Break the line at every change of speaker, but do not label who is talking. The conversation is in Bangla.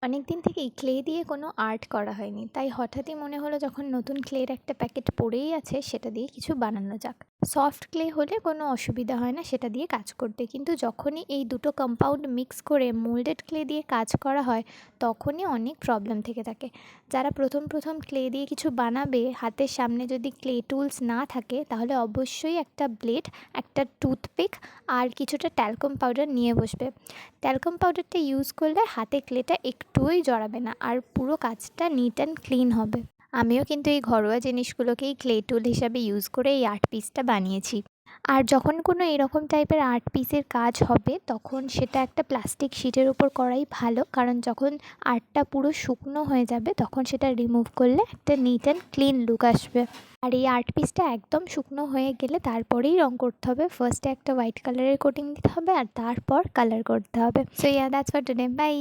অনেকদিন থেকেই ক্লে দিয়ে কোনো আর্ট করা হয়নি, তাই হঠাৎই মনে হলো যখন নতুন ক্লের একটা প্যাকেট পড়েই আছে সেটা দিয়ে কিছু বানানো যাক। সফট ক্লে হলে কোনো অসুবিধা হয় না সেটা দিয়ে কাজ করতে, কিন্তু যখনই এই দুটো কম্পাউন্ড মিক্স করে মোল্ডেড ক্লে দিয়ে কাজ করা হয় তখনই অনেক প্রবলেম থেকে থাকে। যারা প্রথম প্রথম ক্লে দিয়ে কিছু বানাবে, হাতের সামনে যদি ক্লে টুলস না থাকে তাহলে অবশ্যই একটা ব্লেড, একটা টুথপিক আর কিছুটা ট্যালকম পাউডার নিয়ে বসবে। ট্যালকাম পাউডারটা ইউজ করলে হাতে ক্লেটা একটুই জড়াবে না আর পুরো কাজটা নিট অ্যান্ড ক্লিন হবে। আমিও কিন্তু এই ঘরোয়া জিনিসগুলোকেই ক্লে টুল হিসাবে ইউজ করে এই আর্ট পিসটা বানিয়েছি। আর যখন কোনো এরকম টাইপের আর্ট পিসের কাজ হবে তখন সেটা একটা প্লাস্টিক শিটের উপর করাই ভালো, কারণ যখন আর্টটা পুরো শুকনো হয়ে যাবে তখন সেটা রিমুভ করলে একটা নিট অ্যান্ড ক্লিন লুক আসবে। আর এই আর্ট পিসটা একদম শুকনো হয়ে গেলে তারপরেই রং করতে হবে। ফার্স্টে একটা হোয়াইট কালারের কোটিং দিতে হবে আর তারপর কালার করতে হবে। So yeah, that's for today, by.